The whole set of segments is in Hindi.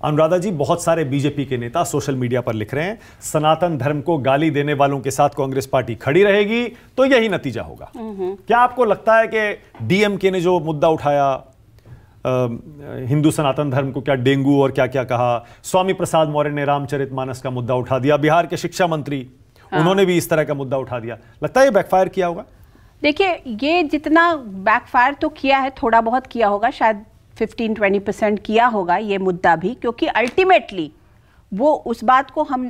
अनुराधा जी, बहुत सारे बीजेपी के नेता सोशल मीडिया पर लिख रहे हैं सनातन धर्म को गाली देने वालों के साथ कांग्रेस पार्टी खड़ी रहेगी तो यही नतीजा होगा। क्या आपको लगता है कि डीएमके ने जो मुद्दा उठाया, हिंदू सनातन धर्म को क्या डेंगू और क्या क्या कहा, स्वामी प्रसाद मौर्य ने रामचरितमानस का मुद्दा उठा दिया, बिहार के शिक्षा मंत्री उन्होंने भी इस तरह का मुद्दा उठा दिया, लगता है ये बैकफायर किया होगा? देखिए, ये जितना बैकफायर तो किया है, थोड़ा बहुत किया होगा, शायद 15-20% किया होगा ये मुद्दा भी, क्योंकि अल्टीमेटली वो उस बात को हम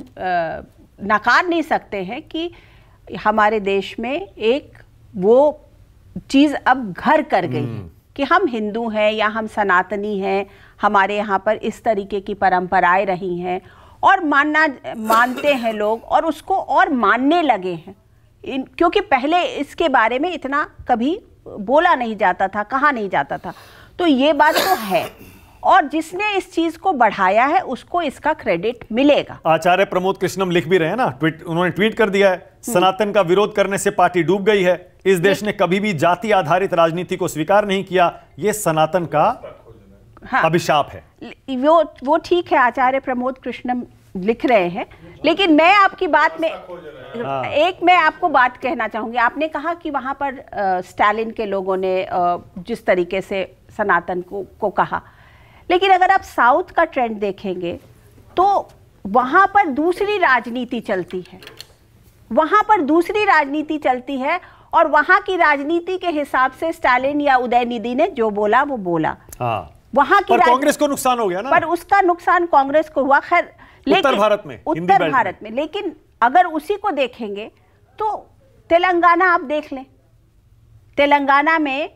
नकार नहीं सकते हैं कि हमारे देश में एक वो चीज़ अब घर कर गई है कि हम हिंदू हैं या हम सनातनी हैं, हमारे यहाँ पर इस तरीके की परंपराएं रही हैं और मानते हैं लोग और उसको और मानने लगे हैं, क्योंकि पहले इसके बारे में इतना कभी बोला नहीं जाता था, कहा नहीं जाता था। तो ये बात तो है, और जिसने इस चीज को बढ़ाया है उसको इसका क्रेडिट मिलेगा। आचार्य प्रमोद कृष्णम लिख भी रहे हैं ना, उन्होंने ट्वीट कर दिया है, सनातन का विरोध करने से पार्टी डूब गई है, इस देश ने कभी भी जाति आधारित राजनीति को स्वीकार नहीं किया, ये सनातन का अभिशाप है। वो ठीक है, आचार्य प्रमोद कृष्णम लिख रहे हैं, लेकिन मैं आपकी बात में मैं आपको बात कहना चाहूंगी। आपने कहा कि वहां पर स्टालिन के लोगों ने जिस तरीके से सनातन को कहा, लेकिन अगर आप साउथ का ट्रेंड देखेंगे तो वहां पर दूसरी राजनीति चलती है, वहां पर दूसरी राजनीति चलती है, और वहां की राजनीति के हिसाब से स्टालिन या उदयनिधि ने जो बोला वो बोला। वहां की कांग्रेस को नुकसान हो गया ना, पर उसका नुकसान कांग्रेस को हुआ। खैर, उत्तर भारत में, लेकिन अगर उसी को देखेंगे तो तेलंगाना आप देख लें, तेलंगाना में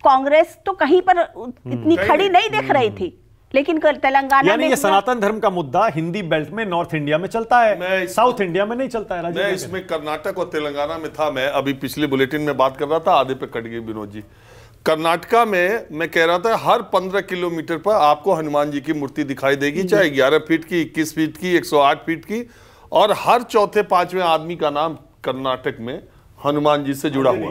कांग्रेस तो कहीं पर इतनी खड़ी नहीं दिख रही थी, लेकिन तेलंगाना में ये सनातन धर्म का मुद्दा हिंदी बेल्ट में नॉर्थ इंडिया में चलता है, साउथ इंडिया में नहीं चलता है। मैं इसमें कर्नाटक और तेलंगाना में था, मैं अभी पिछले बुलेटिन में बात कर रहा था, आधे पे कट गई विनोद जी। कर्नाटका में मैं कह रहा था हर 15 किलोमीटर पर आपको हनुमान जी की मूर्ति दिखाई देगी, चाहे 11 फीट की, 21 फीट की, 108 फीट की, और हर चौथे पांचवें आदमी का नाम कर्नाटक में हनुमान जी से जुड़ा हुआ,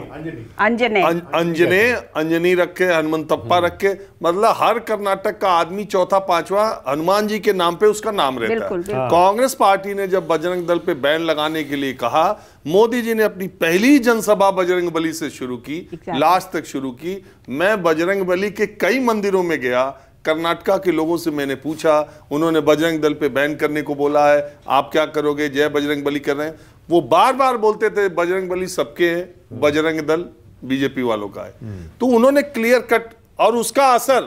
अंजनी रखे, हनुमंतप्पा रखे, मतलब हर कर्नाटक का आदमी चौथा पांचवा हनुमान जी के नाम पे उसका नाम रहता है। कांग्रेस पार्टी ने जब बजरंग दल पे बैन लगाने के लिए कहा, मोदी जी ने अपनी पहली जनसभा बजरंग बली से शुरू की, लास्ट तक शुरू की। मैं बजरंग बली के कई मंदिरों में गया, कर्नाटका के लोगों से मैंने पूछा, उन्होंने बजरंग दल पे बैन करने को बोला है, आप क्या करोगे, जय बजरंग बली कर रहे हैं। वो बार बार बोलते थे बजरंग बली सबके हैं, बजरंग दल बीजेपी वालों का है। तो उन्होंने क्लियर कट, और उसका असर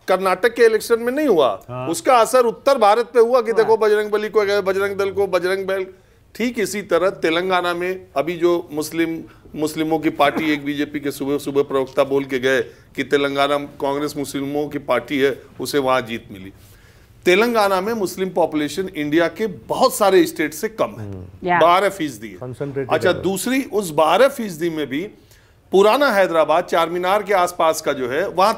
कर्नाटक के इलेक्शन में नहीं हुआ, उसका असर उत्तर भारत पे हुआ कि देखो बजरंग बली को, बजरंग दल को, बजरंग बैल। ठीक इसी तरह तेलंगाना में अभी जो मुस्लिमों की पार्टी, एक बीजेपी के सुबह सुबह प्रवक्ता बोल के गए कि तेलंगाना कांग्रेस मुस्लिमों की पार्टी है, उसे वहां जीत मिली। तेलंगाना में मुस्लिम पॉपुलेशन इंडिया के बहुत सारे स्टेट से कम है, 12% है। अच्छा, दूसरी उस 12% में भी पुराना हैदराबाद, चारमीनार के आसपास का जो है, वहां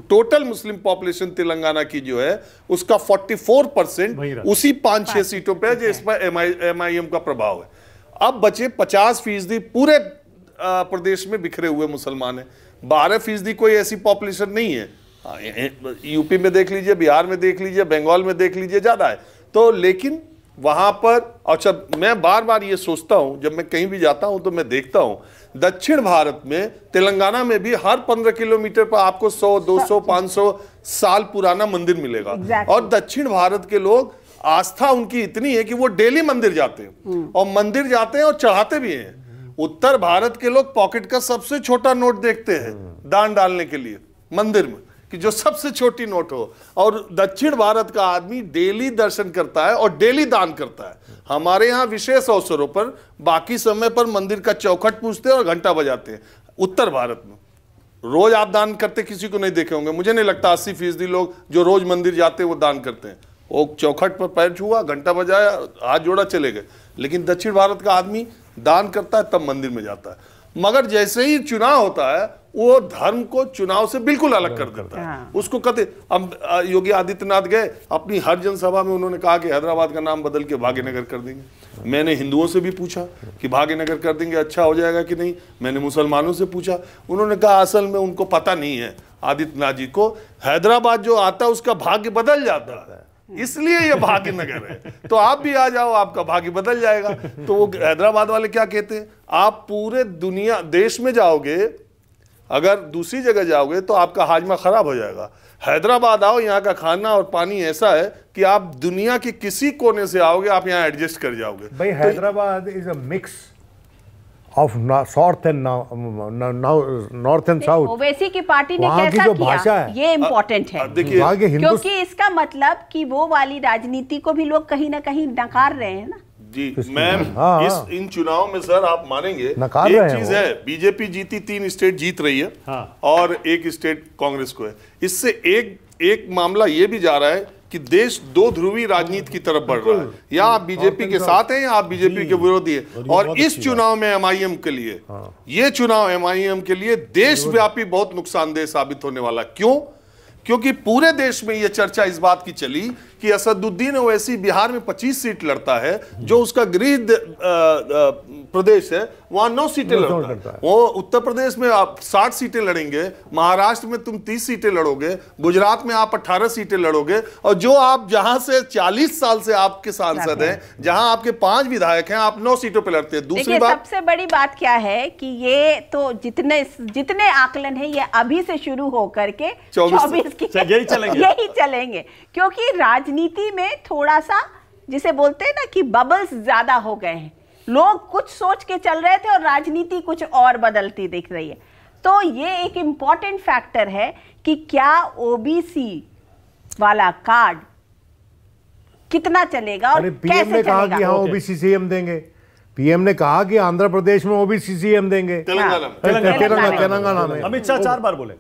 टोटल मुस्लिम पॉपुलेशन तेलंगाना की जो है उसका 44% उसी 5-6 सीटों पे है, जिस पर MIM का प्रभाव है। अब बचे 50% पूरे प्रदेश में बिखरे हुए मुसलमान है, 12% कोई ऐसी पॉपुलेशन नहीं है। यूपी में देख लीजिए, बिहार में देख लीजिए, बंगाल में देख लीजिए, ज्यादा है। तो लेकिन वहां पर, अच्छा, मैं बार बार ये सोचता हूं, जब मैं कहीं भी जाता हूं तो मैं देखता हूं दक्षिण भारत में, तेलंगाना में भी हर 15 किलोमीटर पर आपको 100, 200, 500 साल पुराना मंदिर मिलेगा। और दक्षिण भारत के लोग, आस्था उनकी इतनी है कि वो डेली मंदिर जाते हैं, और मंदिर जाते हैं और चढ़ाते भी हैं। उत्तर भारत के लोग पॉकेट का सबसे छोटा नोट देखते हैं दान डालने के लिए मंदिर में, कि जो सबसे छोटी नोट हो, और दक्षिण भारत का आदमी डेली दर्शन करता है और डेली दान करता है। हमारे यहाँ विशेष अवसरों पर, बाकी समय पर मंदिर का चौखट पूछते हैं और घंटा बजाते हैं। उत्तर भारत में रोज आप दान करते किसी को नहीं देखे होंगे, मुझे नहीं लगता 80% लोग जो रोज मंदिर जाते हैं वो दान करते हैं। वो चौखट पर पैर छुआ, घंटा बजाया, हाथ जोड़ा, चले गए। लेकिन दक्षिण भारत का आदमी दान करता है तब मंदिर में जाता है। मगर जैसे ही चुनाव होता है, वो धर्म को चुनाव से बिल्कुल अलग कर देता है। उसको कहते, अब योगी आदित्यनाथ गए, अपनी हर जनसभा में उन्होंने कहा कि हैदराबाद का नाम बदल के भाग्यनगर कर देंगे। मैंने हिंदुओं से भी पूछा कि भाग्यनगर कर देंगे अच्छा हो जाएगा कि नहीं। मैंने मुसलमानों से पूछा, उन्होंने कहा असल में उनको पता नहीं है आदित्यनाथ जी को, हैदराबाद जो आता है उसका भाग्य बदल जाता है। इसलिए ये भाग्यनगर है। तो आप भी आ जाओ, आपका भाग्य बदल जाएगा। तो वो हैदराबाद वाले क्या कहते हैं, आप पूरे दुनिया देश में जाओगे, अगर दूसरी जगह जाओगे तो आपका हाजमा खराब हो जाएगा। हैदराबाद आओ, यहाँ का खाना और पानी ऐसा है कि आप दुनिया के किसी कोने से आओगे, आप यहाँ एडजस्ट कर जाओगे। भाई Hyderabad is a mix of south and north and south. Owaisi की पार्टी ने कैसा किया, ये इम्पोर्टेंट है। देखिए, क्योंकि इसका मतलब कि वो वाली राजनीति को भी लोग कहीं ना कहीं नकार रहे हैं ना जी। मैम, इन चुनाव में सर आप मानेंगे एक चीज है, बीजेपी जीती, 3 स्टेट जीत रही है। हाँ। और 1 स्टेट कांग्रेस को है। इससे एक मामला ये भी जा रहा है कि देश 2 ध्रुवी राजनीति की तरफ बढ़ रहा है। या आप बीजेपी के साथ हैं या आप बीजेपी के विरोधी हैं। और इस चुनाव में एमआईएम के लिए, ये चुनाव एमआईएम के लिए देशव्यापी बहुत नुकसानदेह साबित होने वाला। क्यों? क्योंकि पूरे देश में यह चर्चा इस बात की चली कि असदुद्दीन ओवैसी बिहार में 25 सीट लड़ता है, जो उसका गृह प्रदेश है, वहां 9 सीटें लड़ता है। वो उत्तर प्रदेश में आप 60 सीटें लड़ेंगे, महाराष्ट्र में तुम 30 सीटें लड़ोगे, गुजरात में आप 18 सीटें लड़ोगे। और जो आप जहां से 40 साल से आपके सांसद हैं, जहां आपके 5 विधायक हैं, आप 9 सीटों पर लड़ते हैं। दूसरी बात, सबसे बड़ी बात क्या है कि ये तो जितने आकलन है ये अभी से शुरू होकर के 24 यही चलेंगे। क्योंकि राजनीति में थोड़ा सा जिसे बोलते हैं ना कि बबल्स ज्यादा हो गए हैं। लोग कुछ सोच के चल रहे थे और राजनीति कुछ और बदलती दिख रही है। तो ये एक इंपॉर्टेंट फैक्टर है कि क्या ओबीसी वाला कार्ड कितना चलेगा और कैसे ने कहा कि हाँ ओबीसी सीएम देंगे। पीएम ने कहा कि आंध्र प्रदेश में ओबीसी सीएम देंगे, तेलंगाना में। अमित शाह 4 बार बोले।